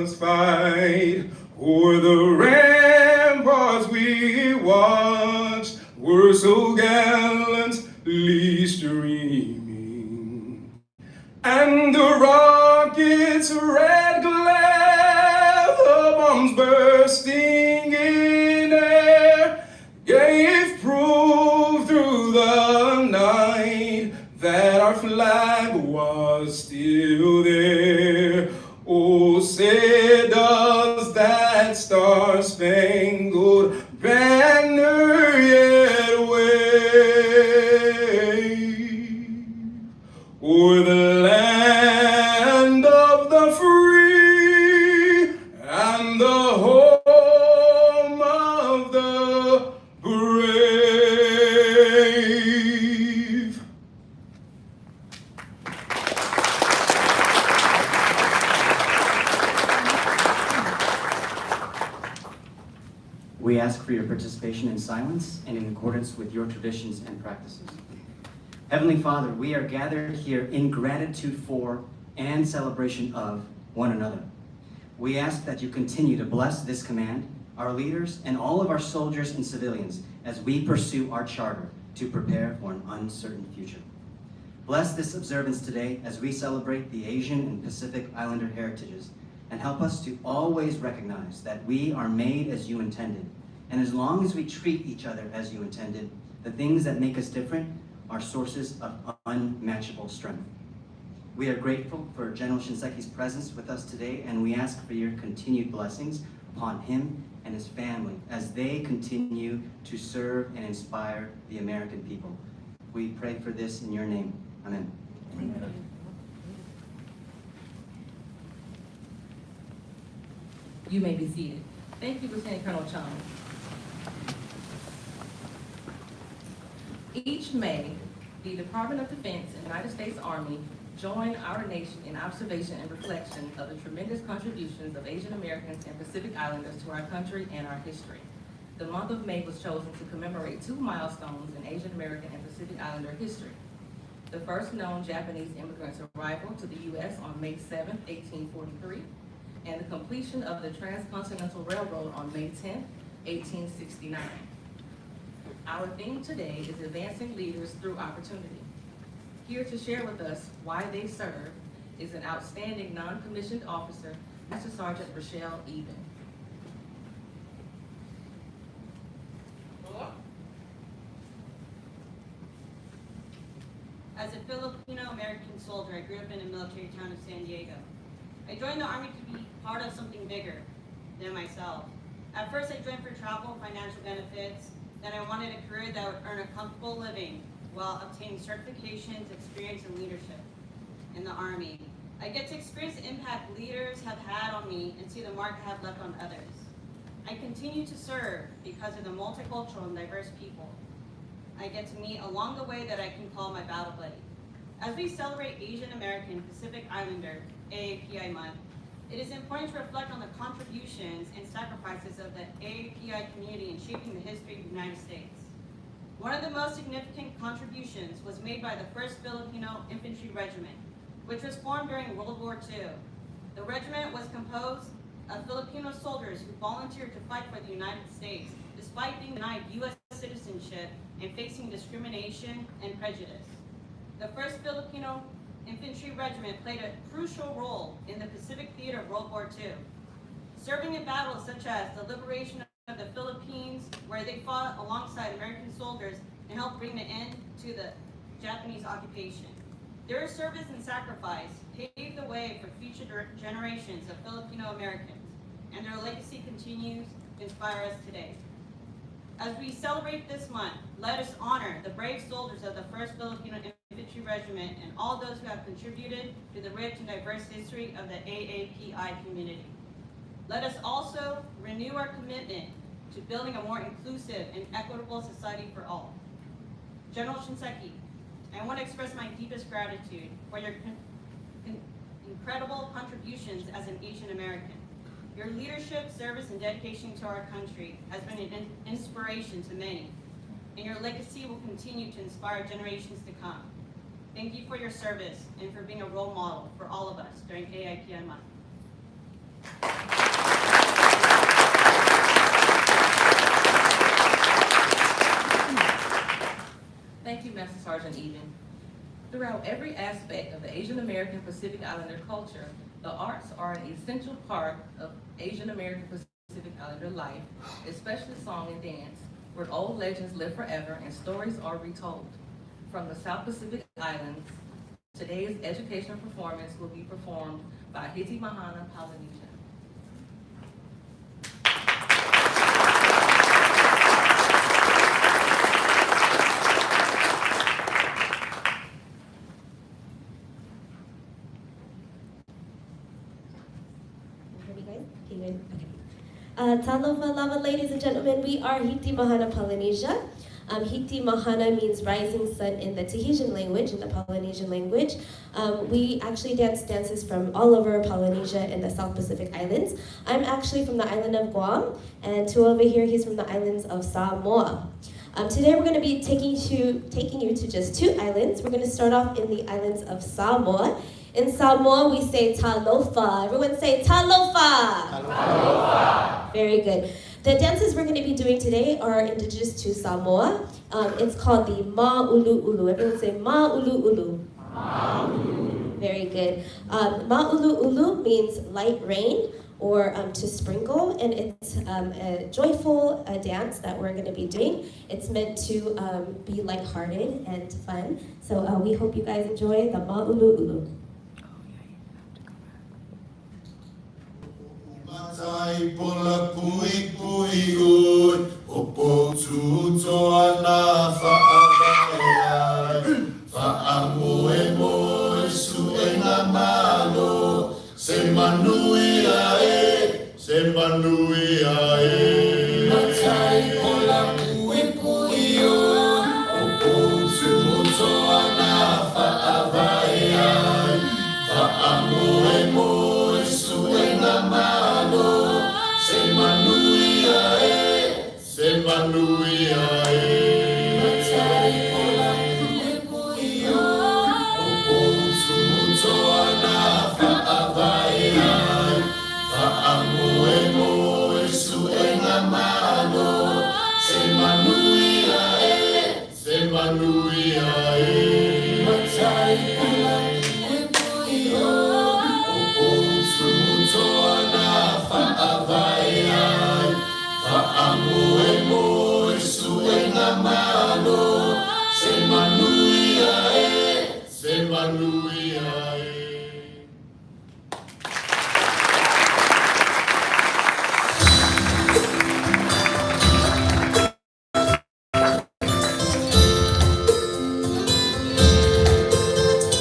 fight o'er the ramparts we watched were so gallantly streaming, and the rockets' red glare, the bombs bursting in air, gave proof through the night that our flag was still there. Oh, say does that star-spangled banner yet wave o'er the land of the free and the home of the brave? We ask for your participation in silence and in accordance with your traditions and practices. Heavenly Father, we are gathered here in gratitude for and celebration of one another. We ask that you continue to bless this command, our leaders, and all of our soldiers and civilians as we pursue our charter to prepare for an uncertain future. Bless this observance today as we celebrate the Asian and Pacific Islander heritages, and help us to always recognize that we are made as you intended. And as long as we treat each other as you intended, the things that make us different are sources of unmatchable strength. We are grateful for General Shinseki's presence with us today, and we ask for your continued blessings upon him and his family as they continue to serve and inspire the American people. We pray for this in your name. Amen. Amen. You may be seated. Thank you, Lieutenant Colonel Chung. Each May, the Department of Defense and United States Army join our nation in observation and reflection of the tremendous contributions of Asian Americans and Pacific Islanders to our country and our history. The month of May was chosen to commemorate two milestones in Asian American and Pacific Islander history. The first known Japanese immigrants' arrival to the U.S. on May 7, 1843, and the completion of the Transcontinental Railroad on May 10, 1869. Our theme today is advancing leaders through opportunity. Here to share with us why they serve is an outstanding non-commissioned officer, Master Sergeant Rochelle Eben. As a Filipino-American soldier, I grew up in a military town of San Diego. I joined the Army to be part of something bigger than myself. At first, I joined for travel, financial benefits, then I wanted a career that would earn a comfortable living while obtaining certifications, experience, and leadership in the Army. I get to experience the impact leaders have had on me and see the mark I have left on others. I continue to serve because of the multicultural and diverse people I get to meet along the way that I can call my battle buddy. As we celebrate Asian American Pacific Islander AAPI month, it is important to reflect on the contributions and sacrifices of the AAPI community in shaping the history of the United States. One of the most significant contributions was made by the 1st Filipino Infantry Regiment, which was formed during World War II. The regiment was composed of Filipino soldiers who volunteered to fight for the United States, despite being denied U.S. citizenship and facing discrimination and prejudice. The 1st Filipino Infantry Regiment played a crucial role in the Pacific theater of World War II, serving in battles such as the liberation of the Philippines, where they fought alongside American soldiers and helped bring an end to the Japanese occupation. Their service and sacrifice paved the way for future generations of Filipino Americans, and their legacy continues to inspire us today. As we celebrate this month, let us honor the brave soldiers of the 1st Filipino Infantry Regiment and all those who have contributed to the rich and diverse history of the AAPI community. Let us also renew our commitment to building a more inclusive and equitable society for all. General Shinseki, I want to express my deepest gratitude for your incredible contributions as an Asian American. Your leadership, service, and dedication to our country has been an inspiration to many, and your legacy will continue to inspire generations to come. Thank you for your service and for being a role model for all of us during AIPI month. Thank you, Master Sergeant Eden. Throughout every aspect of the Asian American Pacific Islander culture, the arts are an essential part of Asian American Pacific Islander life, especially song and dance, where old legends live forever and stories are retold. From the South Pacific Islands, today's educational performance will be performed by Hiti Mahana Polynesia. Talofa lava, ladies and gentlemen, we are Hiti Mahana Polynesia. Hiti Mahana means rising sun in the Tahitian language, in the Polynesian language. We actually dance dances from all over Polynesia and the South Pacific Islands. I'm actually from the island of Guam, and to over here, he's from the islands of Samoa. Today we're going to be taking you to just 2 islands. We're going to start off in the islands of Samoa. In Samoa, we say talofa. Everyone say talofa. Talofa. Very good. The dances we're going to be doing today are indigenous to Samoa. It's called the ma'ulu-ulu. Everyone say ma'ulu-ulu. Ma'ulu-ulu. Very good. Ma'ulu-ulu means light rain or to sprinkle, and it's a joyful dance that we're going to be doing. It's meant to be lighthearted and fun. So we hope you guys enjoy the ma'ulu-ulu. Matai pola pui pui good, opo tuto ana fa'avai, fa'amoe moe suenga malo, se manui ae, se manui ae. Matai pola pui pui good, opo tuto ana fa'avai, fa'amoe moe suenga malo. Se manui ae, matai pola pui pui opo tuto ana fa'avai ai, fa'amoe moe suenga malo. Se manui ae, matai pola pui pui opo tuto ana fa'avai ai, fa'amoe moe suenga malo. Se manui ae, se manui ae.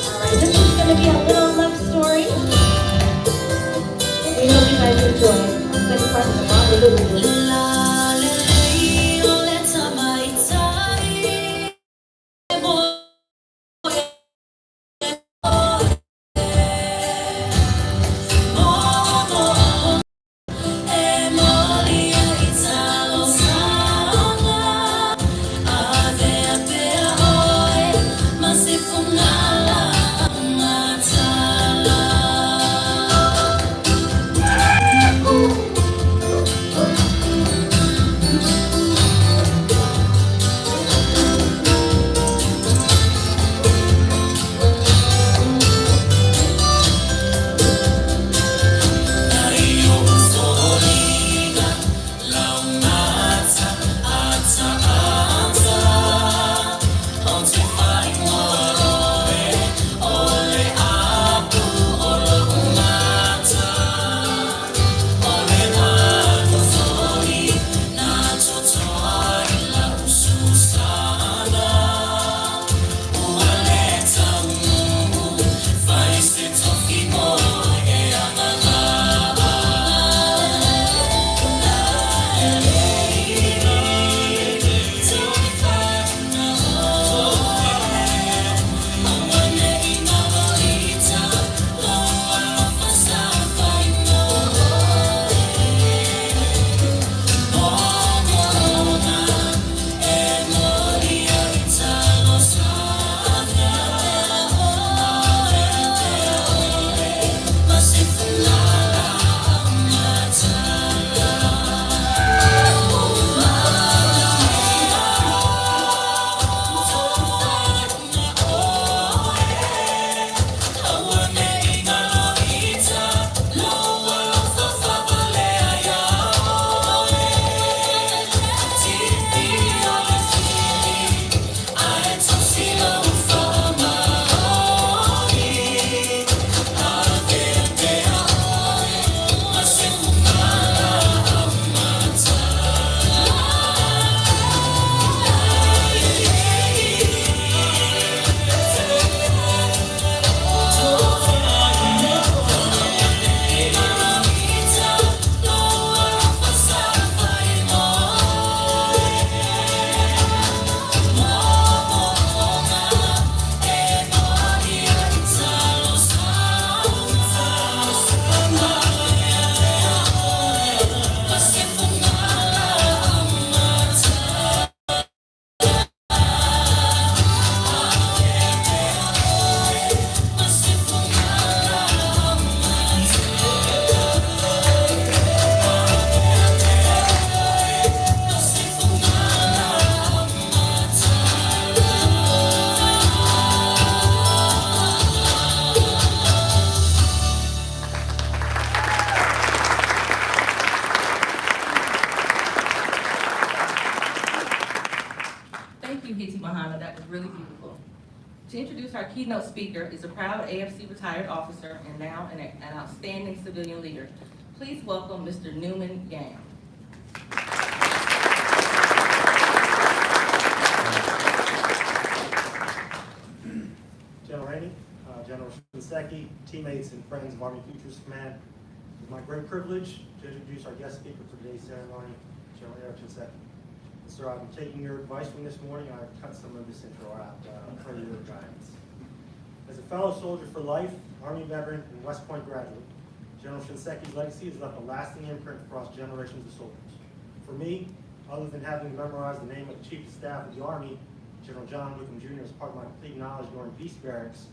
Alright, this is going to be a little love story. We hope you guys enjoy. Second part of the ma'ulu-ulu. To introduce our keynote speaker is a proud AFC retired officer and now an outstanding civilian leader. Please welcome Mr. Newman Yam. General Rainey, General Shinseki, teammates and friends of Army Futures Command, it's my great privilege to introduce our guest speaker for today's ceremony, General Shinseki. Sir, I'm taking your advice from this morning. I've cut some of this intro out for your guidance. As a fellow soldier for life, Army veteran, and West Point graduate, General Shinseki's legacy has left a lasting imprint across generations of soldiers. For me, other than having memorized the name of the Chief of Staff of the Army, General John Wickham Jr. as part of my complete knowledge during peace barracks,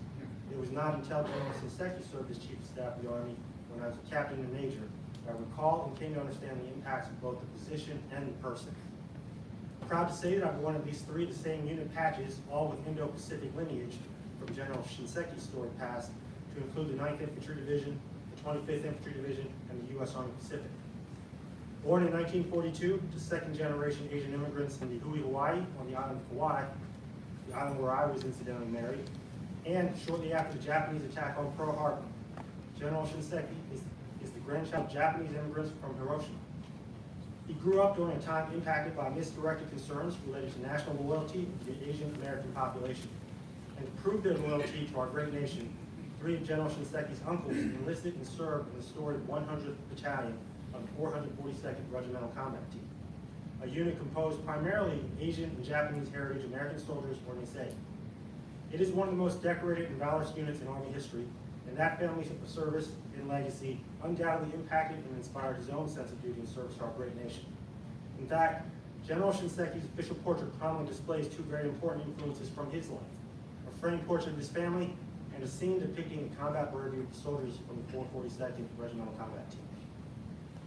it was not until General Shinseki served as Chief of Staff of the Army when I was a captain and major that I recalled and came to understand the impacts of both the position and the person. I'm proud to say that I've worn at least 3 of the same unit patches, all with Indo-Pacific lineage, from General Shinseki's storied past, to include the 9th Infantry Division, the 25th Infantry Division, and the U.S. Army Pacific. Born in 1942 to second-generation Asian immigrants in the Hui, Hawaii, on the island of Kauai, the island where I was incidentally married, and shortly after the Japanese attack on Pearl Harbor, General Shinseki is the grandchild of Japanese immigrants from Hiroshima. He grew up during a time impacted by misdirected concerns related to national loyalty of the Asian American population. And to prove their loyalty to our great nation, 3 of General Shinseki's uncles enlisted and served in the storied 100th Battalion of the 442nd Regimental Combat Team, a unit composed primarily of Asian and Japanese heritage American soldiers or Nisei. It is one of the most decorated and valorous units in Army history, and that family's service and legacy undoubtedly impacted and inspired his own sense of duty and service to our great nation. In fact, General Shinseki's official portrait prominently displays 2 very important influences from his life: a framed portrait of his family and a scene depicting the combat bravery of the soldiers from the 442nd Regimental Combat Team.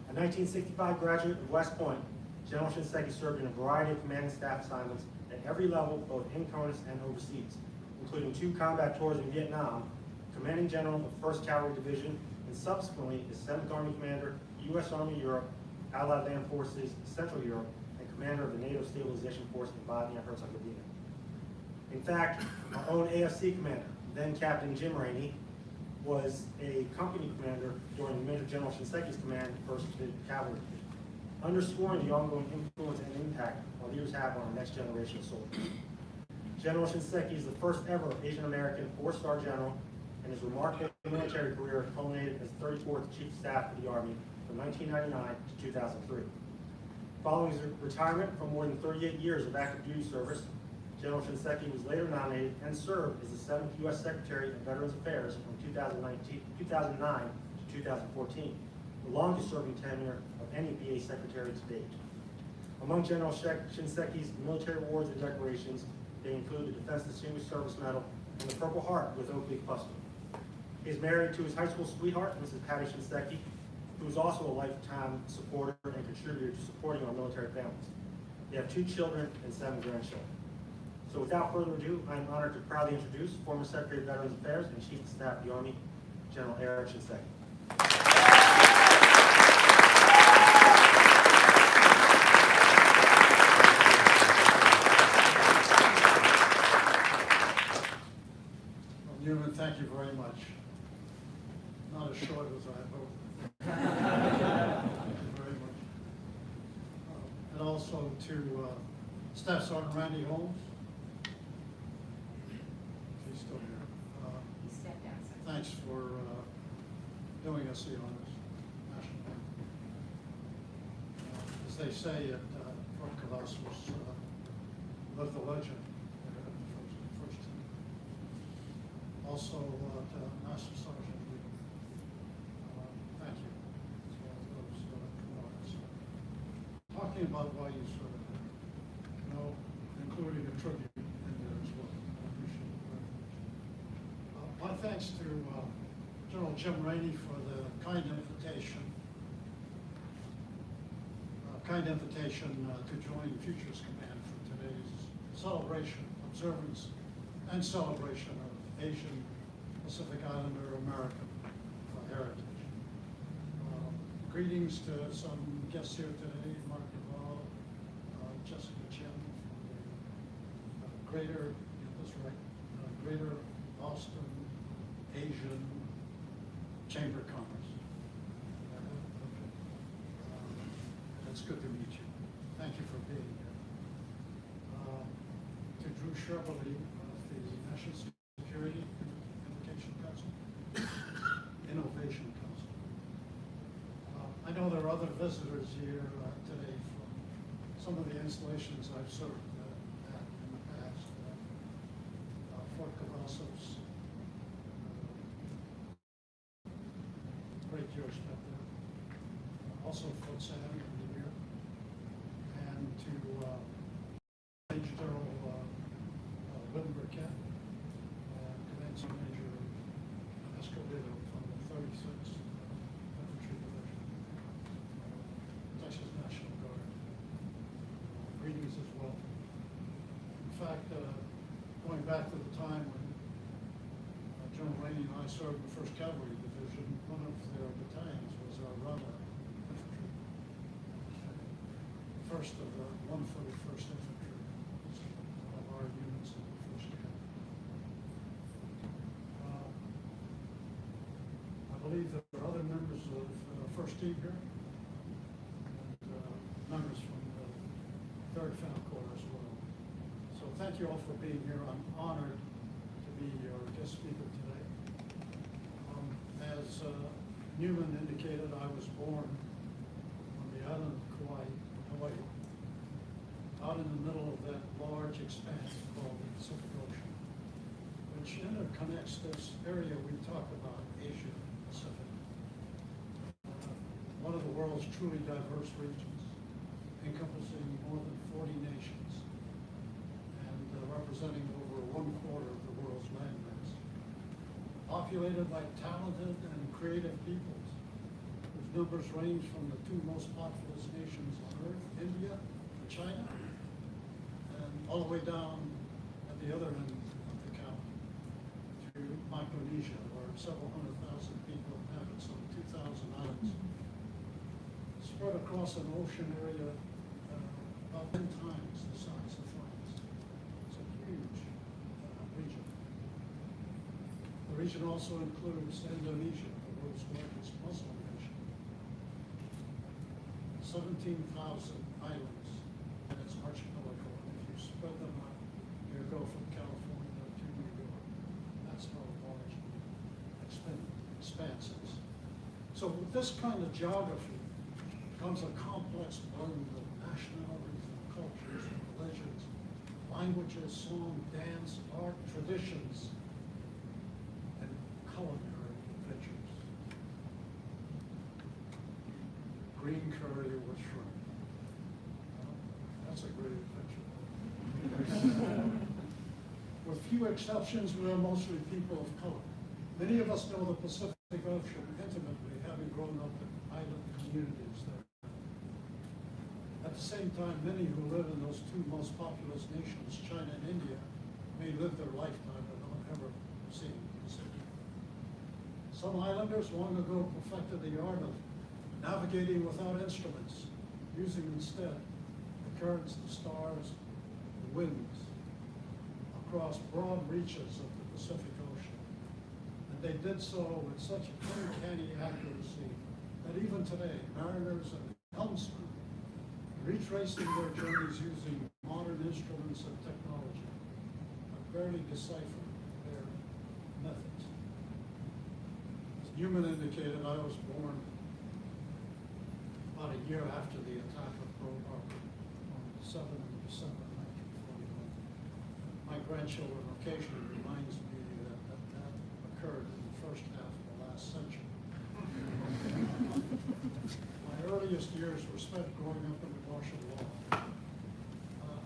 A 1965 graduate of West Point, General Shinseki served in a variety of commanding staff assignments at every level, both in CONUS and overseas, including 2 combat tours in Vietnam, Commanding General of 1st Cavalry Division, and subsequently as 7th Army Commander, U.S. Army Europe, Allied Land Forces, Central Europe, and Commander of the NATO Stabilization Force in Bosnia-Herzegovina. In fact, our own AFC commander, then Captain Jim Rainey, was a company commander during Major General Shinseki's command of 1st Cavalry Division, underscoring the ongoing influence and impact our leaders have on our next generation of soldiers. General Shinseki is the first ever Asian American 4-star general, and his remarkable military career culminated as 34th Chief of Staff of the Army from 1999 to 2003. Following his retirement from more than 38 years of active duty service, General Shinseki was later nominated and served as the 7th U.S. Secretary of Veterans Affairs from 2009 to 2014, the longest serving tenure of any VA Secretary to date. Among General Shinseki's military awards and decorations, they include the Defense Distinguished Service Medal and the Purple Heart with Oak Leaf Cluster. He is married to his high school sweetheart, Mrs. Patty Shinseki, who is also a lifetime supporter and contributor to supporting our military families. They have 2 children and 7 grandchildren. So without further ado, I am honored to proudly introduce former Secretary of Veterans Affairs and Chief of Staff of the Army, General Eric Shinseki. Well, Newman, thank you very much. Not as short as I hoped. Thank you very much. And also to Staff Sergeant Randy Holmes. He's still here. He stepped down, sir. Thanks for doing us the honors, National Bank. As they say at Fort Colossus, live the legend. First team. Also, to Master Sergeant Lee, thank you for those awards. Talking about why you serve, including a tribute in there as well. I appreciate it very much. My thanks to General Jim Rainey for the kind invitation to join Futures Command for today's celebration, observance, and celebration of Asian Pacific Islander American heritage. Greetings to some guests here today, Mark Duval, Jessica Chen from the greater, get this right, Greater Boston Asian Chamber of Commerce. Okay. It's good to meet you. Thank you for being here. To Drew Sherberly of the National Security Invocation Council, Innovation Council. I know there are other visitors here today from some of the installations I've served at in the past. Fort Cavazos, great Jewish spent there. Also Fort Sam in here. And to Major General William Burkett, Commanding Major Escobedo from the 36th Infantry Division, Texas National Guard. Greetings as well. In fact, going back to the time when General Rainey and I served in the 1st Cavalry Division, one of their battalions was our Rada Infantry. First of the 141st Infantry, one of our units in the 1st Cavalry. I believe there are other members of the 1st Team here, and members from the 3rd Found Corps as well. So thank you all for being here. I'm honored to be your guest speaker today. As Newman indicated, I was born on the island of Kauai, Hawaii, out in the middle of that large expanse called the Pacific Ocean, which interconnects this area we talk about, Asia Pacific. One of the world's truly diverse regions, encompassing more than 40 nations and representing over 1/4 of the world's land mass. Populated by talented and creative peoples, whose numbers range from the 2 most populous nations on Earth, India and China, and all the way down at the other end of the count to Micronesia, where several 100,000 people inhabit some 2,000 islands, spread across an ocean area about 10 times the size of France. It's a huge region. The region also includes Indonesia, the world's largest Muslim nation. 17,000 islands in its archipelago, and if you spread them out, you go from California to New York. That's how large the expanse is. So with this kind of geography comes a complex blend of nationalities and cultures and religions, languages, song, dance, art, traditions, and culinary adventures. Green curry with shrimp. That's a great adventure. With few exceptions, we are mostly people of color. Many of us know the Pacific Ocean intimately, having grown up in island communities there. At the same time, many who live in those 2 most populous nations, China and India, may live their lifetime without ever seeing the Pacific. Some islanders long ago perfected the art of navigating without instruments, using instead the currents, the stars, the winds, across broad reaches of the Pacific Ocean. And they did so with such uncanny accuracy that even today, mariners and helmsmen, retracing their journeys using modern instruments and technology, have barely deciphered their methods. As Newman indicated, I was born about a year after the attack of Pearl Harbor on 7 December 1941. My grandchildren occasionally reminds me that occurred in the first half of the last century. My earliest years were spent growing up in the martial law.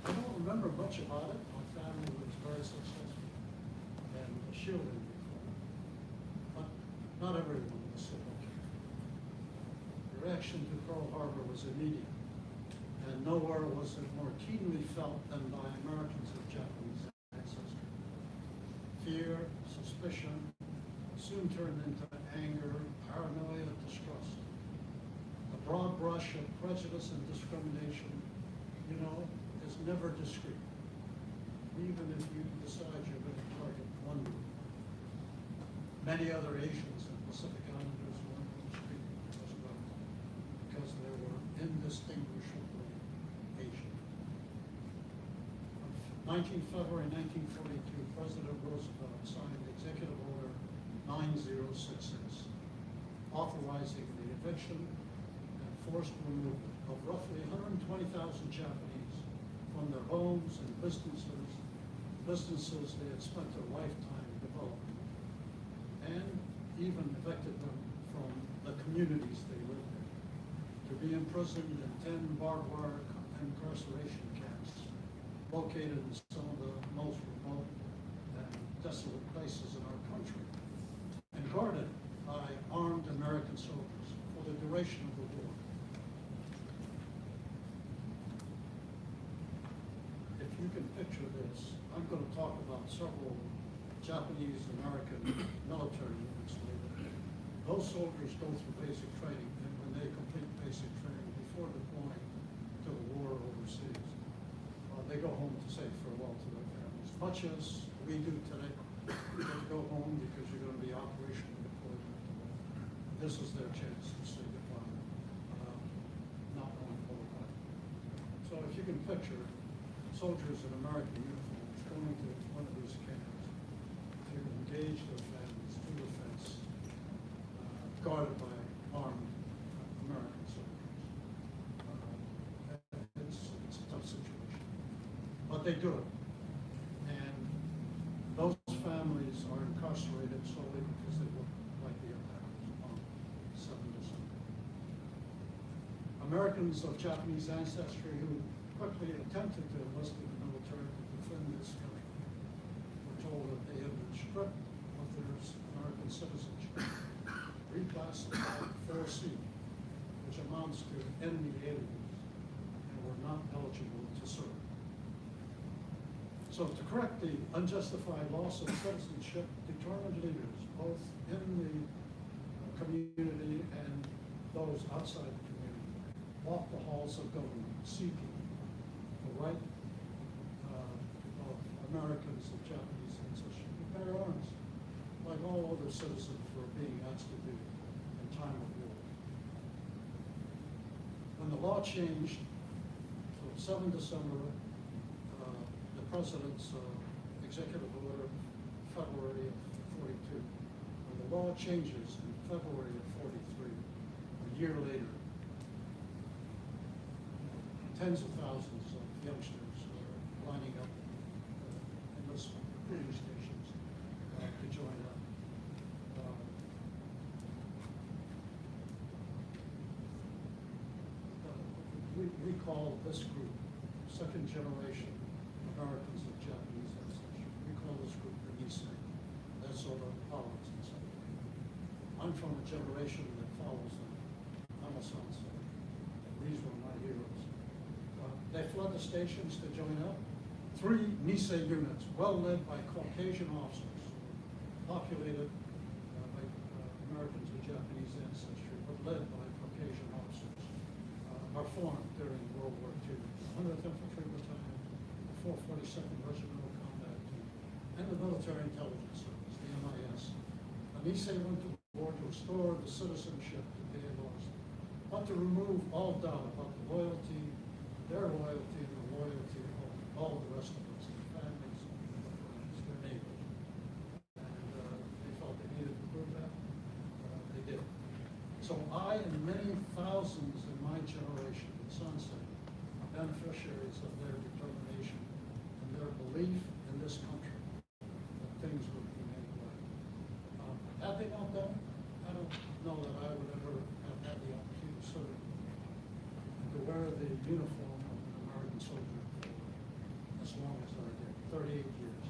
I don't remember much about it. My family was very successful and shielded me from it. But not everyone was so lucky. The reaction to Pearl Harbor was immediate, and nowhere was it more keenly felt than by Americans of Japanese ancestry. Fear, suspicion, soon turned into anger, paranoia, distrust. The broad brush of prejudice and discrimination, is never discreet. Even if you decide you're going to target one group. Many other Asians and Pacific Islanders were on the street as well, because they were indistinguishably Asian. On February 1942, President Roosevelt signed Executive Order 9066, authorizing the eviction and forced removal of roughly 120,000 Japanese from their homes and businesses they had spent their lifetime developing, and even evicted them from the communities they lived in, to be imprisoned in 10 barbed wire incarceration camps located in some of the most remote and desolate places in our country, and guarded by armed American soldiers for the duration of the war. If you can picture this, I'm going to talk about several Japanese American military units later. Those soldiers go through basic training, and when they complete basic training before deploying to the war overseas, they go home to say farewell to their families, much as we do today. You don't go home because you're going to be operationally deployed at the war. This is their chance to say goodbye, not knowing what will happen. So if you can picture soldiers in American uniforms going to one of these camps to engage their families through the fence, guarded by armed American soldiers. It's a tough situation, but they do it. And those families are incarcerated solely because they look like the attackers on 7 December. Americans of Japanese ancestry who quickly attempted to enlist in the military to defend this country were told that they had been stripped of their American citizenship, reclassified 4C, which amounts to enemy aliens, and were not eligible to serve. So to correct the unjustified loss of citizenship, determined leaders, both in the community and those outside the community, walked the halls of government seeking the right of Americans of Japanese ancestry to bear arms, like all other citizens were being asked to do in time of war. When the law changed, so 7 December, the President's executive order, February of 42, when the law changes in February of 43, a year later, tens of thousands of youngsters are lining up in those police stations to join up. We call this group second generation Americans of Japanese ancestry. We call this group the Nisei. That's sort of politics. I'm from a generation that follows them. I'm a son, so these were my heroes. They fled the stations to join up. 3 Nisei units, well led by Caucasian officers, populated by Americans of Japanese ancestry, but led by Caucasian officers, are formed during World War II. 100th Infantry Battalion, the 442nd Regimental Combat Team, and the Military Intelligence Service, the MIS. The Nisei went to war to restore the citizenship that they had lost, but to remove all doubt about the loyalty, their loyalty, and the loyalty of all the rest of us, their families, their friends, their neighbors. And they felt they needed to prove that. They did. So I and many thousands in my generation in Sunset are beneficiaries of their determination and their belief in this country that things would be made right. Had they not done it, I don't know that I would ever have had the opportunity to serve and to wear the uniform of an American soldier for as long as I did, 38 years.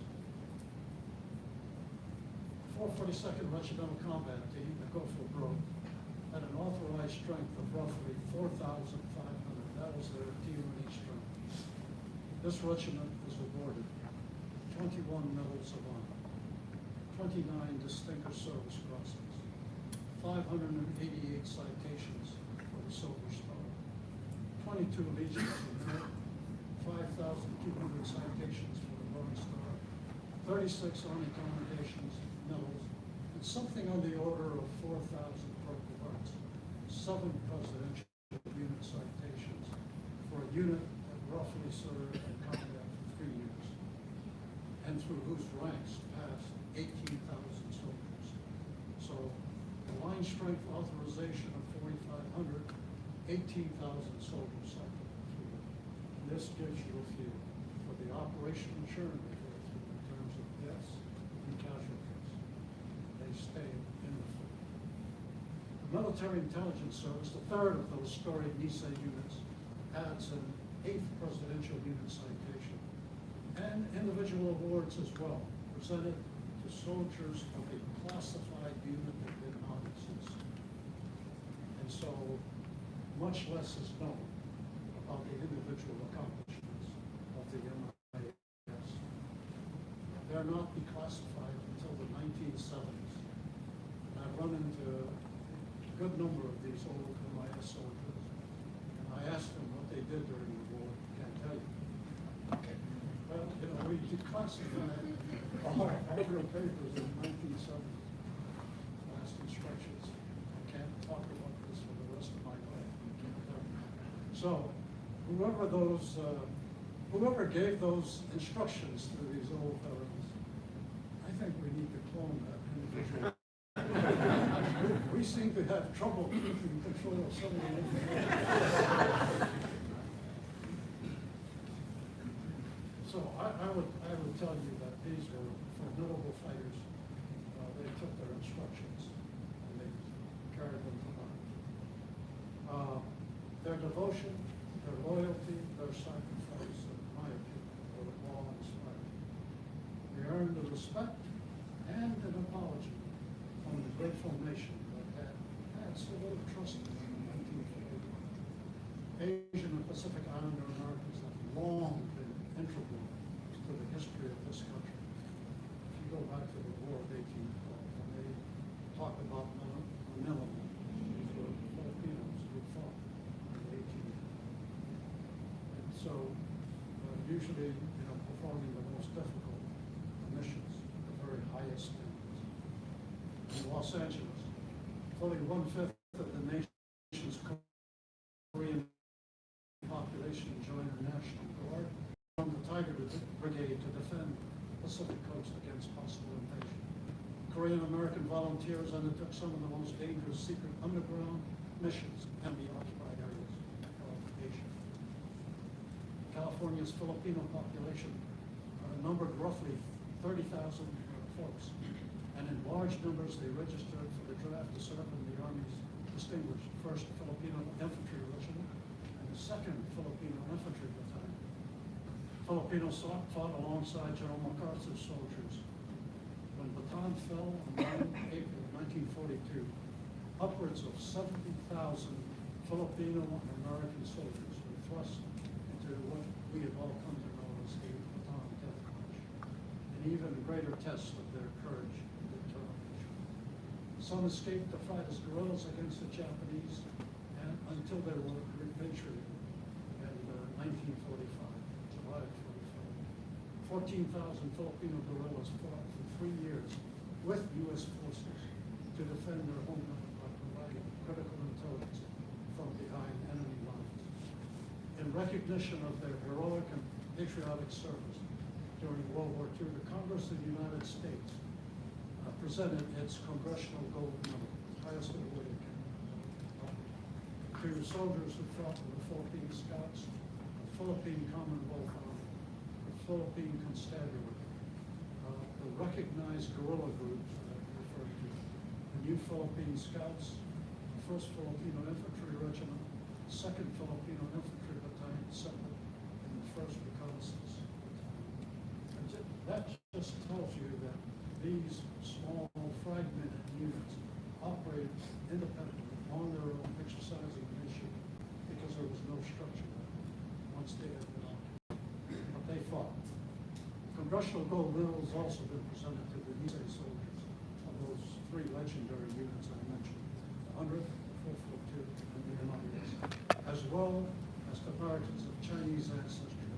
442nd Regimental Combat Team, the Gopher Broke, had an authorized strength of roughly 4,500. That was their T-1E strength. This regiment was awarded 21 Medals of Honor, 29 Distinguished Service Crosses, 588 citations for the Silver Star, 22 Legions of Merit, 5,200 citations for the Bronze Star, 36 Army commendations, medals, and something on the order of 4,000 Purple Hearts, 7 presidential unit citations for a unit that roughly served in combat for 3 years, and through whose ranks passed 18,000 soldiers. So the line strength authorization of 4,500, 18,000 soldiers cycled through it. And this gives you a feel for the operational journey they go through in terms of deaths and casualties. They stay in the field. The Military Intelligence Service, the third of those storied Nisei units, adds an 8th presidential unit citation and individual awards as well, presented to soldiers of a classified unit that did not exist. And so much less is known about the individual accomplishments of the MIS. They're not declassified until the 1970s. And I've run into a good number of these old MIS soldiers, and I asked them what they did during the war. Can't tell you. Okay. Well, you know, we declassified our federal papers in the 1970s. Last instructions. I can't talk about this for the rest of my life. So, whoever gave those instructions to these old veterans, I think we need to clone that individual. We seem to have trouble keeping control of some of the information. So I would tell you that these were formidable fighters. They took their instructions and they carried them to mind. Their devotion, their loyalty, their sacrifice, in my opinion, were awe-inspiring. They earned the respect and an apology from the grateful nation that had so little trust in them in 1948. Asian and Pacific Islander Americans have long been integral to the history of this country. If you go back to the War of 1812, when they talk about Manila, these were Filipinos who fought in 1812. And so, usually, you know, performing the most difficult missions at the very highest standards. In Los Angeles, fully 1/5 of the nation's Korean population joined the National Guard from the Tiger Brigade to defend the Pacific coast against possible invasion. Korean American volunteers undertook some of the most dangerous secret underground missions in the occupied areas of Asia. California's Filipino population numbered roughly 30,000 folks, and in large numbers they registered for the draft to serve in the Army's distinguished 1st Filipino Infantry Regiment and the 2nd Filipino Infantry Battalion. Filipinos fought alongside General MacArthur's soldiers. When Bataan fell on 9 April 1942, upwards of 70,000 Filipino American soldiers were thrust into what we have all come to know as the Bataan Death March, an even greater test of their courage and determination. Some escaped to fight as guerrillas against the Japanese and until they were repatriated in 1945, July of 45. 14,000 Filipino guerrillas fought for 3 years with U.S. forces to defend their homeland by providing critical intelligence from behind enemy lines. In recognition of their heroic and patriotic service during World War II, the Congress of the United States presented its Congressional Gold Medal, the highest award it can to soldiers who fought in the Philippine Scouts, the Philippine Commonwealth Army, the Philippine Constabulary, the recognized guerrilla groups that I referred to, the New Philippine Scouts, the 1st Filipino Infantry Regiment, the 2nd Filipino Infantry Battalion, separate, and the 1st Reconnaissance Battalion. That just tells you that these small, fragmented units operate independently on their own, exercising initiative, because there was no structure once they had been occupied. But they fought. Congressional Gold Medal has also been presented to the Nisei soldiers of those 3 legendary units I mentioned, the 100th, the 4th Platoon, and the MIS, as well as to Americans of Chinese ancestry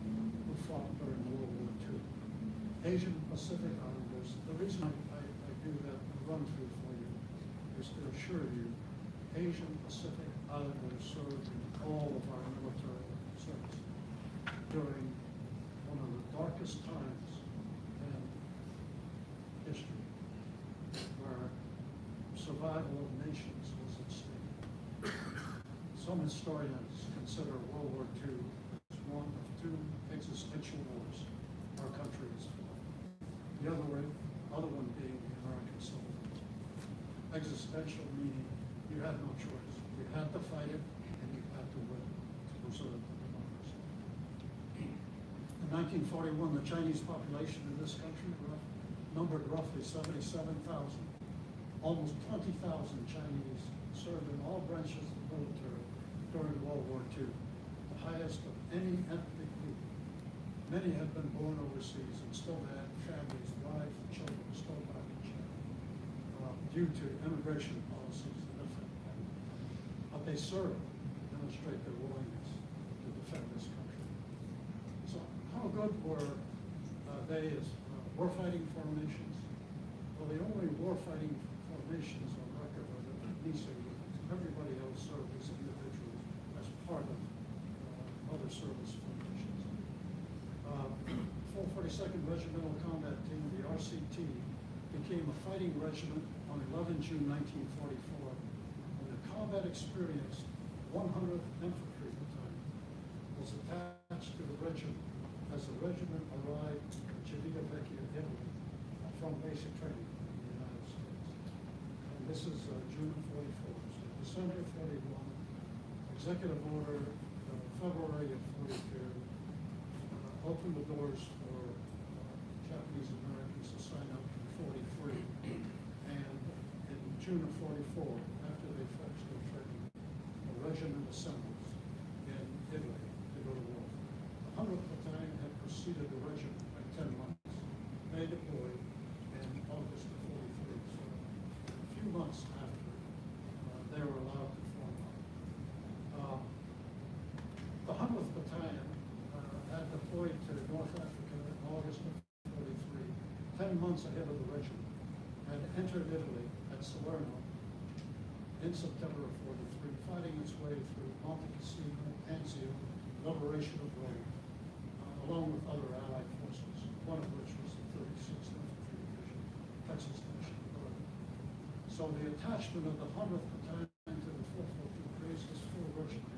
who fought during World War II. Asian Pacific Islanders. The reason I do that run through for you is to assure you, Asian Pacific Islanders served in all of our military service during one of the darkest times in history, where survival of nations was at stake. Some historians consider World War II as one of two existential wars our country has fought. The other one being the American Civil War. Existential meaning you had no choice. You had to fight it, and you had to win to preserve democracy. In 1941, the Chinese population in this country numbered roughly 77,000. Almost 20,000 Chinese served in all branches of the military during World War II, the highest of any ethnic group. Many had been born overseas and still had families, wives, and children still back in China due to immigration policies that affect them. But they served to demonstrate their willingness to defend this country. So how good were they as warfighting formations? Well, the only warfighting formations on record are the NISA units. Everybody else served as individuals as part of other service formations. 442nd Regimental Combat Team, the RCT, became a fighting regiment on 11 June 1944, when the combat experienced 100th Infantry Battalion was attached to the regiment as the regiment arrived in Civitavecchia, Italy, from basic training in the United States. And this is June of 44. So December 41, executive order, February of 42, opened the doors for Japanese Americans to sign up in 43. And in June of 44, after they finished their training, the regiment assembles in Italy to go to war. The 100th Battalion had preceded the regiment by 10 months. They deployed in August of 43, so a few months after they were allowed to form up. The 100th Battalion had deployed to North Africa in August of 43, 10 months ahead of the regiment, and entered Italy at Salerno in September of 43, fighting its way through Monte Cassino, Anzio, liberation of Rome, along with other Allied forces, one of which was the 36th Infantry Division, Texas National Guard. So the attachment of the 100th Battalion to the 442 creates this full regiment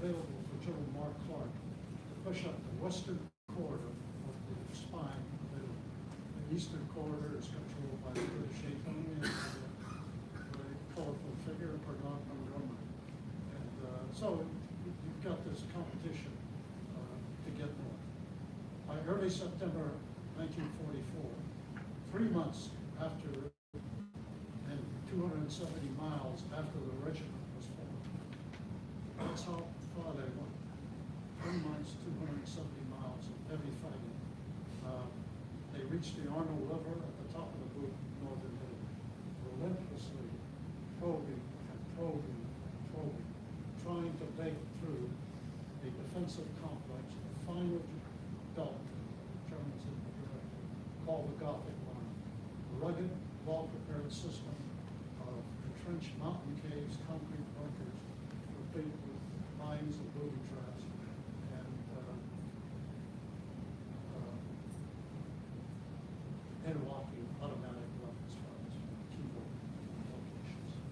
available for General Mark Clark to push up the western corridor of the spine of Italy. The eastern corridor is controlled by the British 8th Army and a very colorful figure, Bernard Montgomery. And so you've got this competition to get north. By early September 1944, 3 months after and 270 miles after the regiment was formed, that's how far they went. 3 months, 270 miles of heavy fighting. They reached the Arno River at the top of the boot in northern Italy, relentlessly probing and probing and probing, trying to break through a defensive complex, the final belt, Germans in the director, called the Gothic Line. A rugged, well-prepared system of entrenched mountain caves, concrete bunkers, complete with mines and booby traps, and interlocking automatic weapons files from keyboard locations.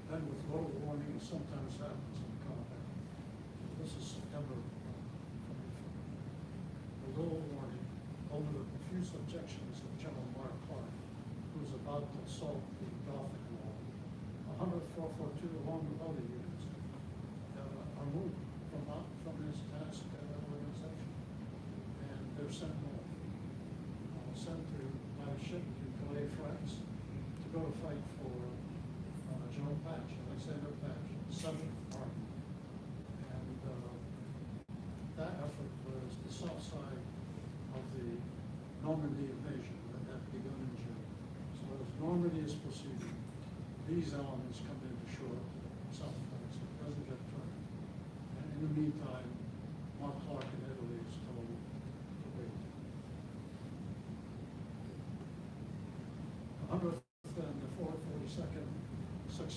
Then with little warning, it sometimes happens in combat. This is September 24. A little warning over the profuse objections of General Mark Clark, who was about to assault the Gothic wall. 10442, along with other units, are moved from this task organization, and they're sent north. Sent to by ship to Calais, France, to go to fight for General Patch, Alexander Patch, 7th Army. And that effort was the south side of the Normandy invasion that had begun in June. So as Normandy is proceeding, these elements come into shore to South France. It doesn't get turned. And in the meantime, Mark Clark in Italy is told to wait.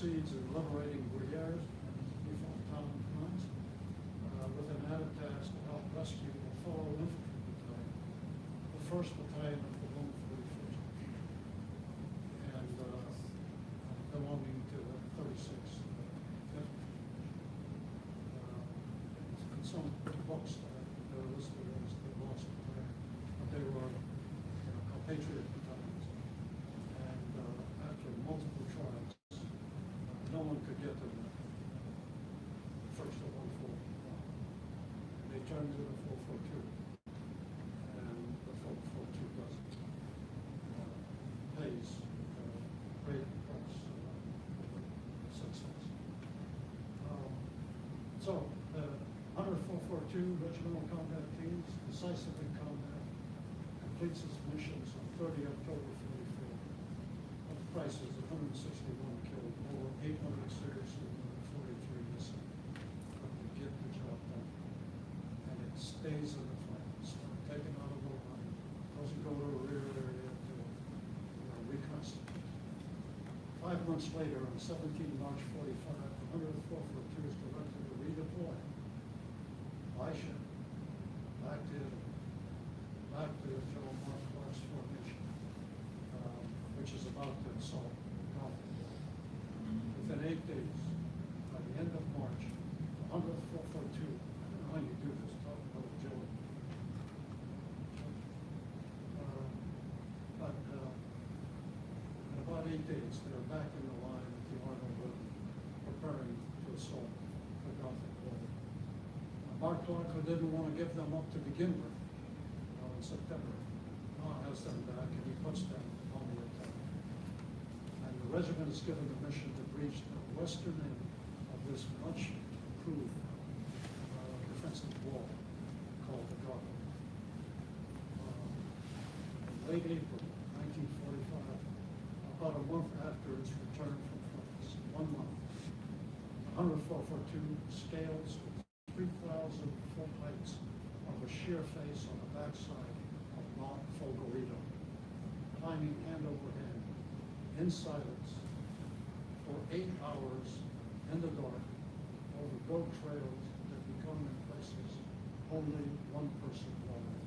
succeeds in liberating Guerrières and default town lines with an added task to help rescue a fellow infantry battalion, the 1st Battalion of the 141st, and belonging to the 36th Infantry. In some books, they're listed as the lost battalion, but they were Patriot battalions. And after multiple trials, no one could get them first of 141. They turned to the 442, and the 442 doesn't. Pays great price success. So, 10442 Regimental Combat Teams, decisive in combat, completes its missions on 30 October 44. The price is 161 killed, over 800 seriously wounded, 43 missing. But we get the job done. And it stays in the fight. It's not taken out of the line. Doesn't go to a rear area to reconstitute. 5 months later, on 17 March 45, the 10442 is directed to redeploy by ship back to General Mark Clark's formation, which is about to assault Gothic. Within 8 days, by the end of March, the 10442, I don't know how you do this, talk about agility. But in about 8 days, they're back in the line at the Arnold River, preparing to assault the Gothic wall. Mark Clark, who didn't want to give them up to begin with, in September, has them back, and he puts them on the attack. And the regiment is given the mission to breach the western end of this much improved defensive wall called the Gothic. In late April 1945, about a month after its return from France, 1 month, the 10442 scales with 3,000 foot heights of a sheer face on the backside of Mount Folgorito, climbing hand over hand, in silence, for 8 hours in the dark, over goat trails that become in places only one person wide,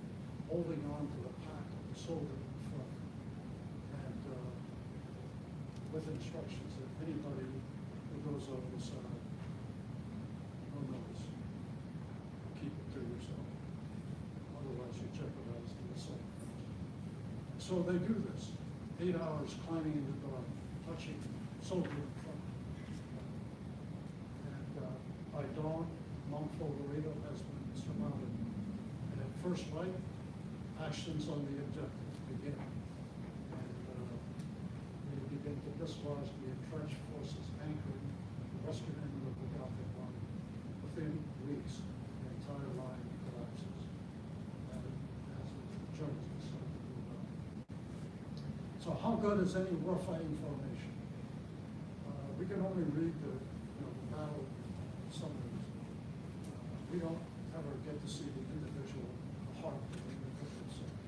holding on to the pack of the soldier in front, and with instructions that anybody who goes over the side, no notice, keep it to yourself. Otherwise you jeopardize the assault. So they do this, 8 hours climbing in the dark, touching soldier in front. And by dawn, Mount Folgorito has been surmounted. And at first light, actions on the objective begin. And they begin to dislodge the entrenched forces anchored at the western end of the Gothic line. Within weeks, the entire line collapses. And as the Germans decide to move on. So how good is any warfighting formation? We can only read the battle summaries. We don't ever get to see the individual heart of the individual soldier.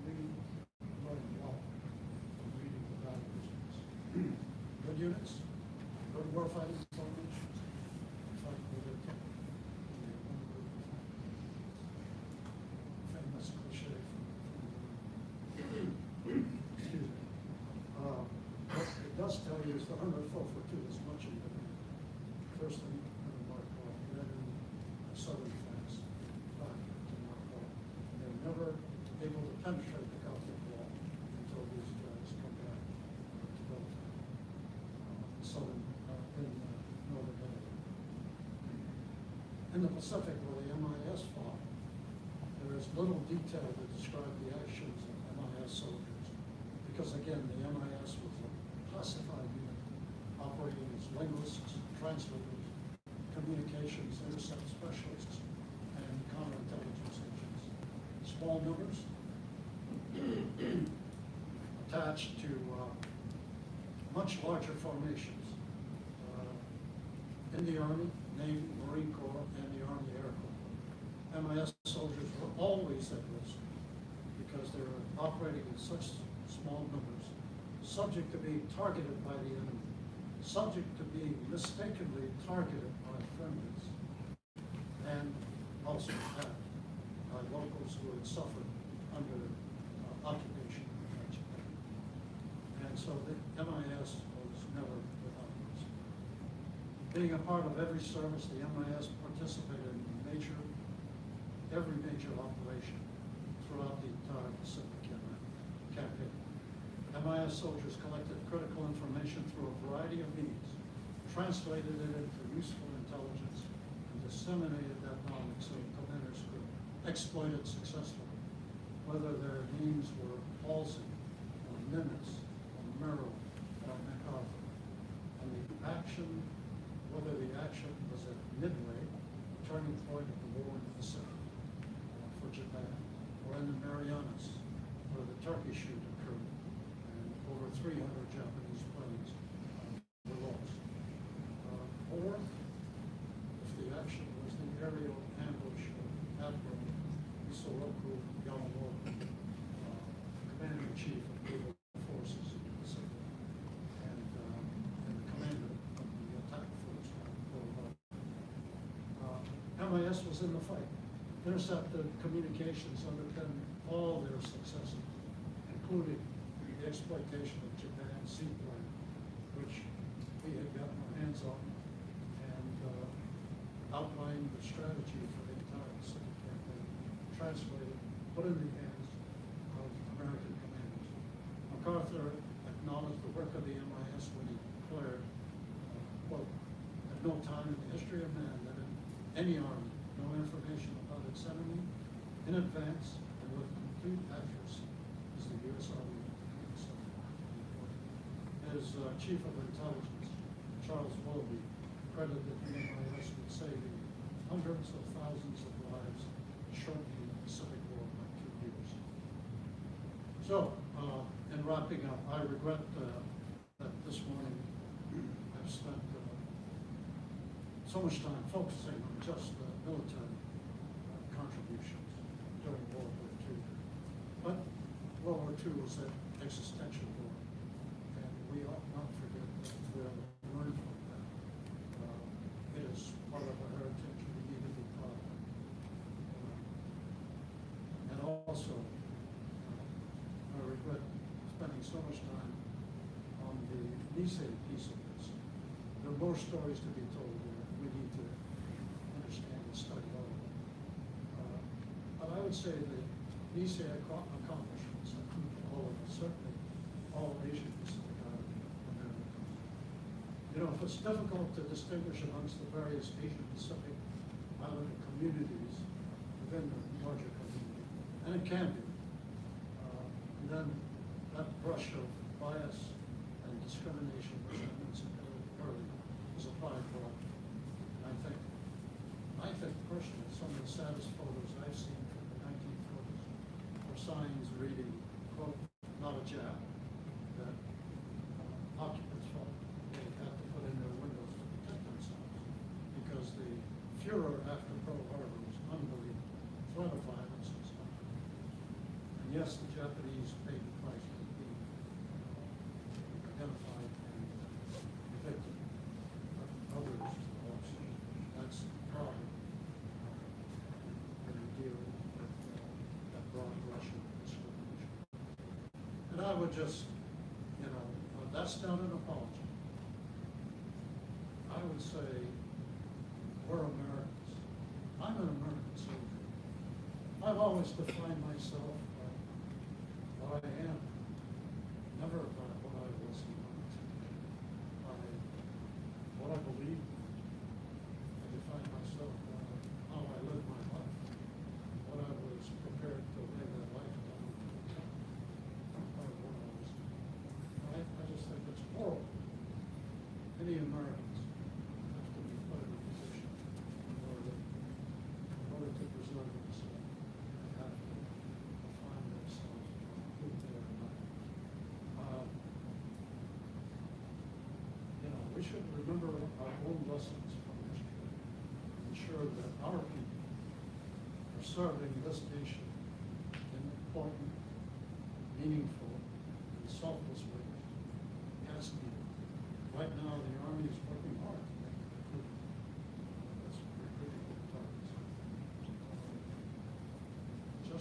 We learn a lot from reading the battle results. Good units, good warfighting formations, fight with their team. Famous cliche from excuse me. What it does tell you is the 10442 is much in demand. First thing, Mark Clark, then in southern France, back to Mark Clark. They're never able to penetrate the Gothic wall until these guys come back to Belgium, in northern Italy. In the Pacific, where the MIS fought, there is little detail to describe the actions of MIS soldiers, because again, the MIS was a classified unit operating as linguists, translators, communications, intercept specialists, and counterintelligence agents. Small numbers attached to much larger formations in the Army, Navy, Marine Corps, and the Army Air Corps. MIS soldiers were always at risk because they were operating in such small numbers, subject to being targeted by the enemy, subject to being mistakenly targeted by friendlies, and also by locals who had suffered under occupation in Japan. And so the MIS was never without risk. Being a part of every service, the MIS participated in every major operation throughout the entire Pacific campaign. MIS soldiers collected critical information through a variety of means, translated it into useful intelligence, and disseminated that knowledge so commanders could exploit it successfully, whether their names were Halsey, or Nimitz, or Merrill, or MacArthur. And whether the action was at Midway, turning point of the war in the Pacific for Japan, or in the Marianas, where the Turkey shoot occurred, and over 300 Japanese planes were lost. Or if the action was the aerial ambush of Admiral Isoroku Yamamoto, Commander-in-Chief of Naval Forces in the Pacific, and the commander of the attack force on Pearl Harbor. MIS was in the fight. Intercepted communications underpinned all their successes, including the exploitation of Japan's seaplane, which we had gotten our hands on, and outlined the strategy for the entire Pacific campaign, translated, put in the hands of American commanders. MacArthur acknowledged the work of the MIS when he declared, quote, "At no time in the history of man that in any army no information about its enemy in advance and with complete accuracy is the U.S. Army." His Chief of Intelligence, Charles Willoughby, credited the MIS with saving hundreds of thousands of lives, shortening the Pacific War by 2 years. So, in wrapping up, I regret that this morning I've spent so much time focusing on just the military contributions during World War II. But World War II was an existential war, and we ought not forget that we ought to learn from that. It is part of our heritage, we need to be proud of it. And also, I regret spending so much time on the Nisei piece of this. There are more stories to be told there. We need to understand and study all of them. But I would say the Nisei accomplishments include all of us, certainly all Asian Pacific Islander Americans. You know, if it's difficult to distinguish amongst the various Asian Pacific Islander communities within the larger community, and it can be, then that brush of bias and discrimination, which I mentioned earlier, is applied broadly. I think personally, some of the saddest photos I've seen from the 1940s are signs reading, quote, "Not a Jap," that occupants felt they had to put in their windows to protect themselves because the furor after Pearl Harbor was unbelievable. Threat of violence was unbelievable. And yes, the Japanese paid the price for being identified and evicted, but others also. That's the problem when you deal with that broad brush of discrimination. And I would just, that's not an apology. I would say we're Americans. I'm an American soldier. I've always defined myself by what I am, never by what I was not, by what I believe. I define myself by how I live my life, what I was prepared to live that lifetime. I just think it's horrible. Any Americans have to be put in a position in order to preserve themselves and have to define themselves by who they are not. We should remember our own lessons from history and ensure that our people are serving this nation in important, meaningful, and selfless ways as needed. Right now, the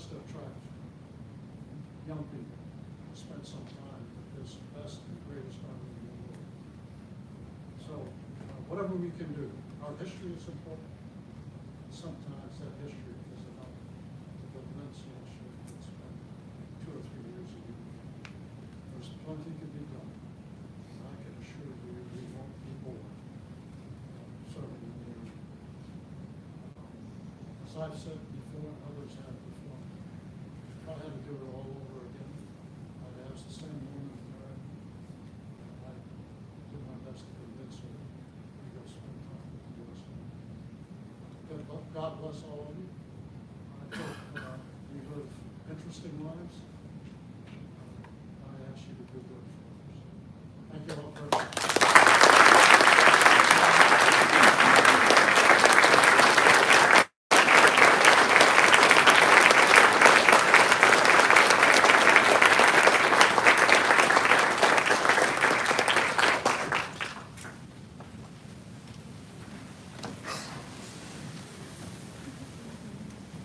us to attract young people to spend some time with this best and greatest army in the world. So, whatever we can do, our history is important. Sometimes that history is enough to build an insulation that's been 2 or 3 years ago. There's plenty to be done. And I can assure you, we won't be bored serving in the Army. As I've said before, and others have before, if I had to do it all over again, I'd ask the same woman there. I'd do my best to convince her to go spend time with the U.S. Army. God bless all of you. I hope you live interesting lives. I ask you to do good for others. Thank you all very much.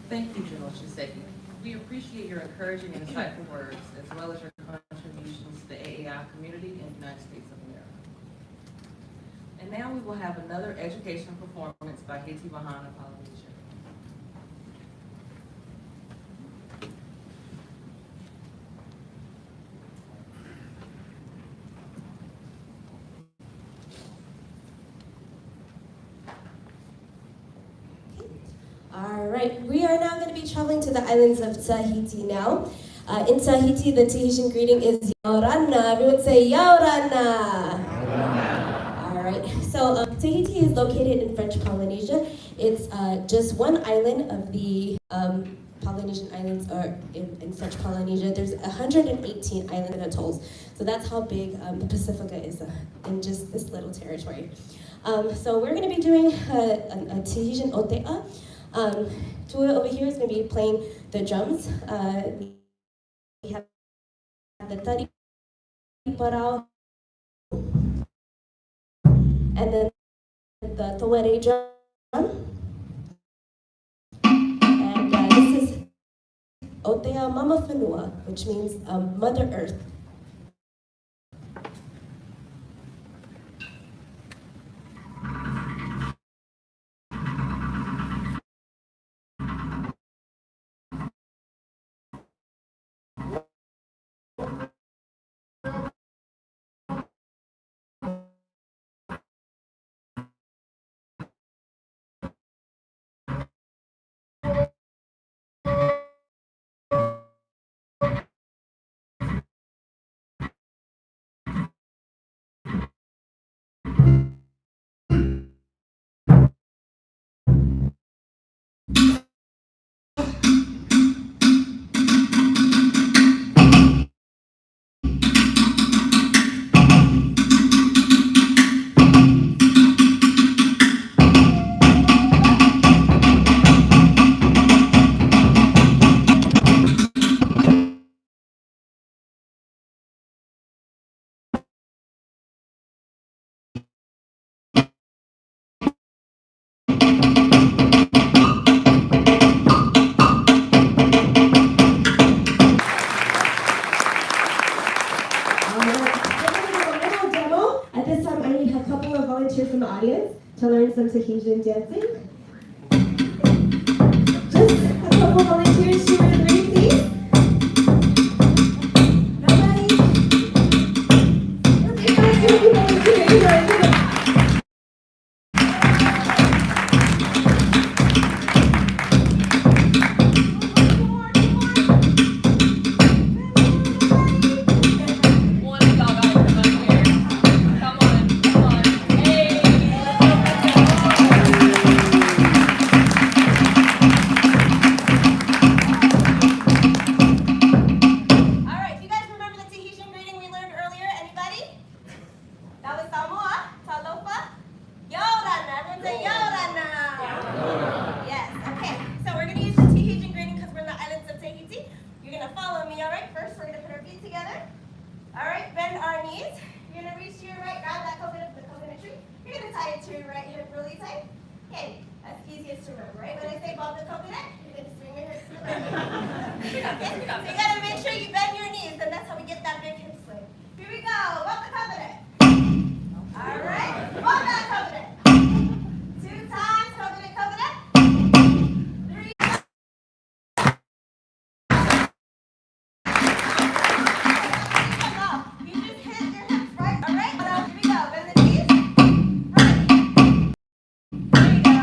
Thank you, General Shinseki. We appreciate your encouraging and insightful words, as well as your contributions to the AAI community in the United States of America. And now we will have another educational performance by Hiti Bahana Polynesia. All right, we are now going to be traveling to the islands of Tahiti now. In Tahiti, the Tahitian greeting is Yaorana. Everyone say Yaorana. All right, so Tahiti is located in French Polynesia. It's just one island of the Polynesian islands, or in French Polynesia. There's 118 islands and atolls. So that's how big the Pacifica is in just this little territory. So we're going to be doing a Tahitian otea. Tua over here is going to be playing the drums. We have the tari parao, and then the tawere drum. And this is otea mama whenua, which means Mother Earth. From the audience to learn some Tahitian dancing. Just a couple volunteers, 2 or 3, please. Nobody? Okay, guys, you volunteer. To your right hip really tight. Okay, that's easiest to remember, right? When I say bob the coconut, you're going to swing your hips to the left. you gotta make sure you bend your knees, and that's how we get that big hip swing. Here we go. Walk the covenant. All right. Walk that covenant. 2 times. Covenant, covenant. 3. You just hit your hips, right? All right. Here we go. Bend the knees. Right. There you go.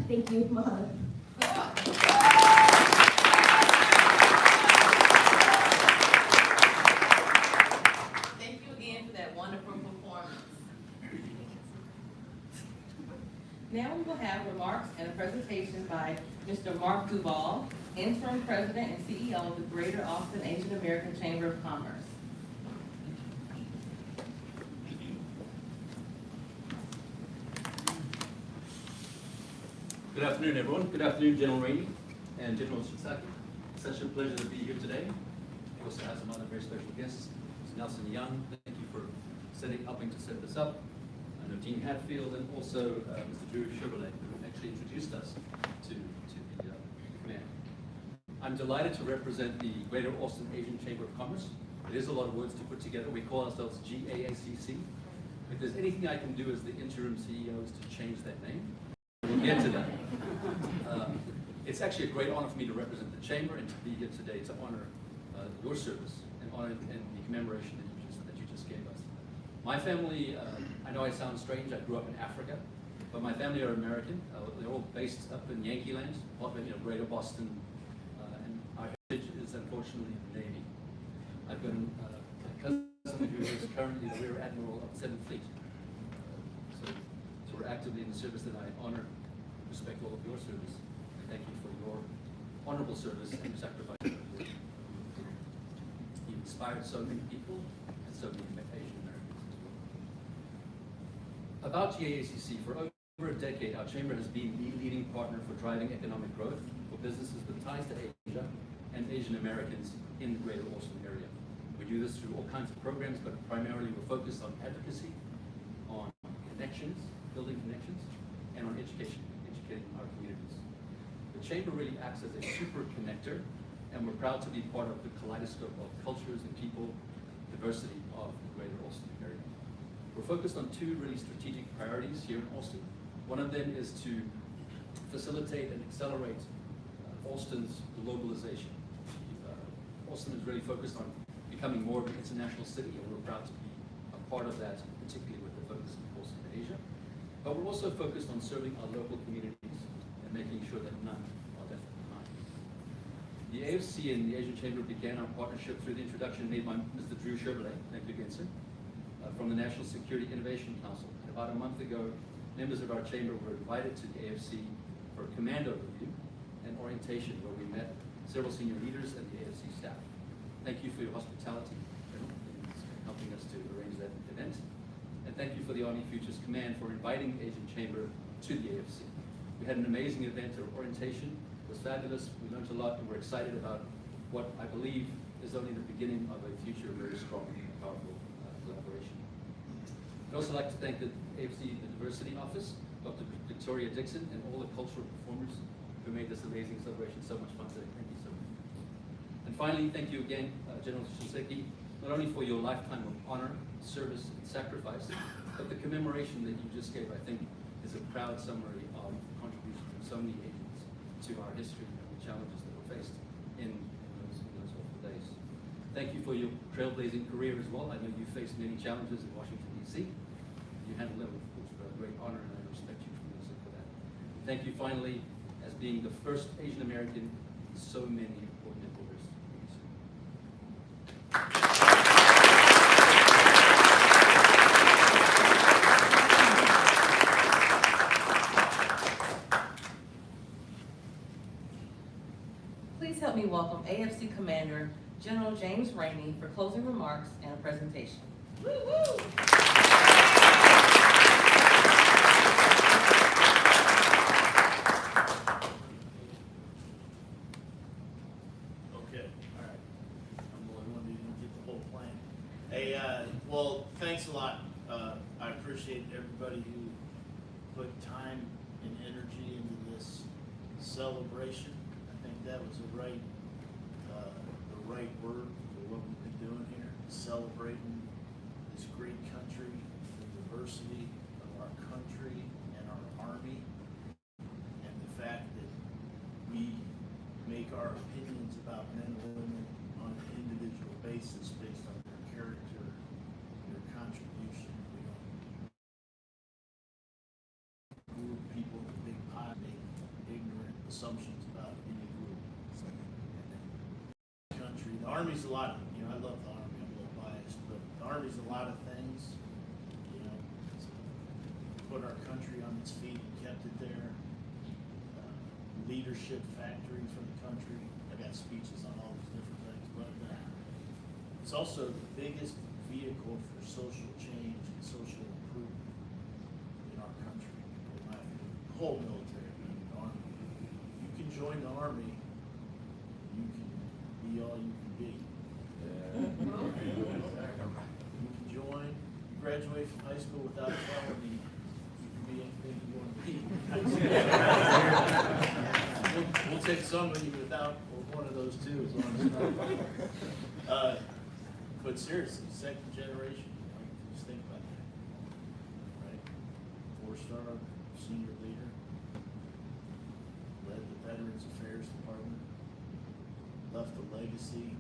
Thank you, Mahalo. Thank you again for that wonderful performance. Now we will have remarks and a presentation by Mr. Mark Duval, Interim President and CEO of the Greater Austin Asian American Chamber of Commerce. Good afternoon, everyone. Good afternoon, General Rainey and General Shinseki. Such a pleasure to be here today. We also have some other very special guests. Mr. Nelson Young, thank you for helping to set this up. I know Dean Hatfield and also Mr. Drew Chevrolet, who actually introduced us to the command. I'm delighted to represent the Greater Austin Asian Chamber of Commerce. It is a lot of words to put together. We call ourselves GAACC. If there's anything I can do as the interim CEO is to change that name. We'll get to that. It's actually a great honor for me to represent the Chamber and to be here today to honor your service and honor and the commemoration that you just gave us. My family, I know I sound strange, I grew up in Africa, but my family are American. They're all based up in Yankee Land, Greater Boston, and our heritage is unfortunately the Navy. I've been a cousin who is currently the Rear Admiral of the 7th Fleet. So we're actively in the service, and I honor and respect all of your service. And thank you for your honorable service and sacrifice. You inspired so many people and so many Asian Americans as well. About GAACC, for over a decade, our chamber has been the leading partner for driving economic growth for businesses with ties to Asia and Asian Americans in the Greater Austin area. We do this through all kinds of programs, but primarily we're focused on advocacy, on connections, building connections, and on education, educating our communities. The Chamber really acts as a super connector, and we're proud to be part of the kaleidoscope of cultures and people, diversity of the Greater Austin area. We're focused on 2 really strategic priorities here in Austin. One of them is to facilitate and accelerate Austin's globalization. Austin is really focused on becoming more of an international city, and we're proud to be a part of that, particularly with the focus, of course, in Asia. But we're also focused on serving our local communities and making sure that none are left behind. The AFC and the Asian Chamber began our partnership through the introduction made by Mr. Drew Chevrolet, thank you again, sir, from the National Security Innovation Council. And about a month ago, members of our chamber were invited to the AFC for a commando review and orientation where we met several senior leaders and the AFC staff. Thank you for your hospitality in helping us to arrange that event. And thank you for the Army Futures Command for inviting the Asian Chamber to the AFC. We had an amazing event. Our orientation was fabulous. We learned a lot, and we're excited about what I believe is only the beginning of a future very strong and powerful collaboration. I'd also like to thank the AFC, the Diversity Office, Dr. Victoria Dixon, and all the cultural performers who made this amazing celebration so much fun today. Thank you so much. And finally, thank you again, General Shinseki, not only for your lifetime of honor, service, and sacrifice, but the commemoration that you just gave, I think, is a proud summary of contributions from so many Asians to our history and the challenges that were faced in those awful days. Thank you for your trailblazing career as well. I know you faced many challenges in Washington, D.C. You handled them, of course, with a great honor, and I respect you tremendously for that. Thank you, finally, as being the first Asian American in so many important orders. Please help me welcome AFC Commander General James Ramey for closing remarks and a presentation. Woo woo! Okay, all right. I'm the only one who didn't get the whole plan. Hey, well, thanks a lot. I appreciate everybody who put time and energy into this celebration. I think that was the right word for what we've been doing here, celebrating this great country, the diversity of our country and our Army, and the fact that we make our opinions about men and women on an individual basis based on their character, their contribution. We don't group people in a big pot, make ignorant assumptions about any group. Country, the Army's a lot of, I love the Army, I'm a little biased, but the Army's a lot of things. It's put our country on its feet and kept it there. Leadership factory for the country. I got speeches on all these different things, but it's also the biggest vehicle for social change and social improvement in our country, in my opinion. The whole military, the Army. You can join the Army, you can be all you can be. You can join, you graduate from high school without a felony, you can be anything you want to be. We'll take somebody without one of those two, as long as it's not. But seriously, second generation, just think about that. Right? 4-star senior leader, led the Veterans Affairs Department, left a legacy,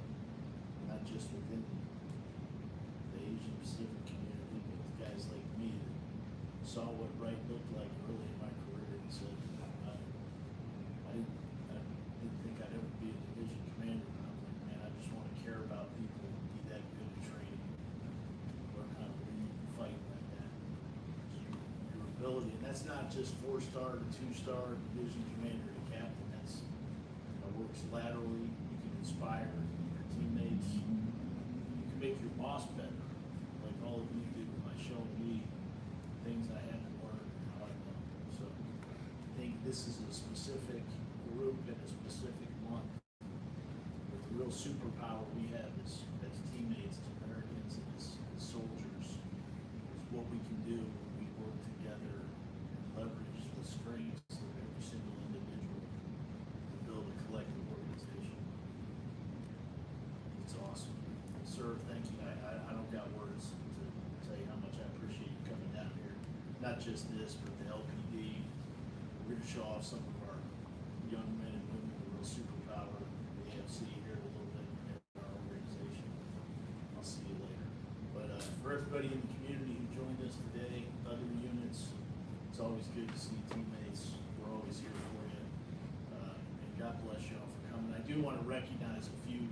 not just within the Asian Pacific community, but with guys like me that saw what right looked like early in my career and said, I didn't think I'd ever be a division commander, but I'm like, man, I just want to care about people and be that good at training, learn how to lead and fight like that. Your ability, and that's not just 4-star to 2-star division commander to captain, that works laterally. You can inspire your teammates, you can make your boss better, like all of you do by showing me things I had to learn and how I know. So I think this is a specific group and a specific month with the real superpower we have as teammates, as Americans, and as soldiers, is what we can do when we work together and leverage the strengths of every single individual to build a collective organization. It's awesome. Sir, thank you. I don't got words to say how much I appreciate you coming down here. Not just this, but the LPD. We're going to show off some of our young men and women, the real superpower, the AFC here a little bit in our organization. I'll see you later. But for everybody in the community who joined us today, other units, it's always good to see teammates. We're always here for you. And God bless you all for coming. I do want to recognize a few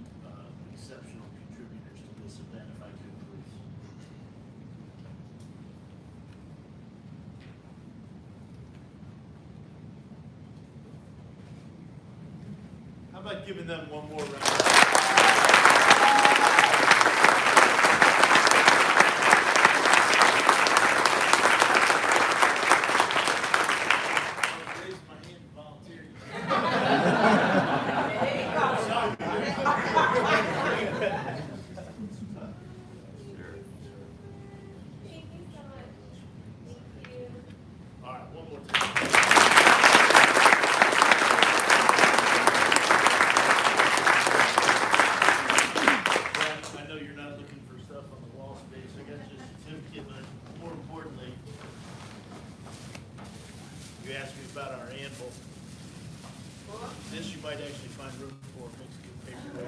exceptional contributors to this event, if I could, please. How about giving them one more round? stuff on the wall space. I got your certificate, but more importantly, you asked me about our anvil. This you might actually find room for mixed with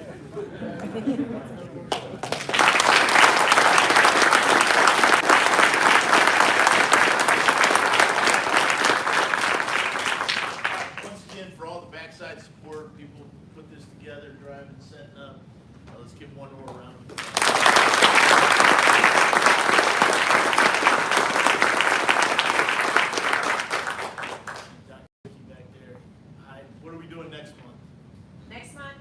Once again, for all the backside support, people put this together, driving, setting up. Let's give one more round. Back there. Hi. What are we doing next month? Next month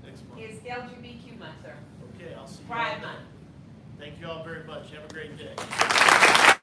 Next month. is LGBTQ month, sir. Okay, I'll see you. Pride all then. month. Thank you all very much. Have a great day.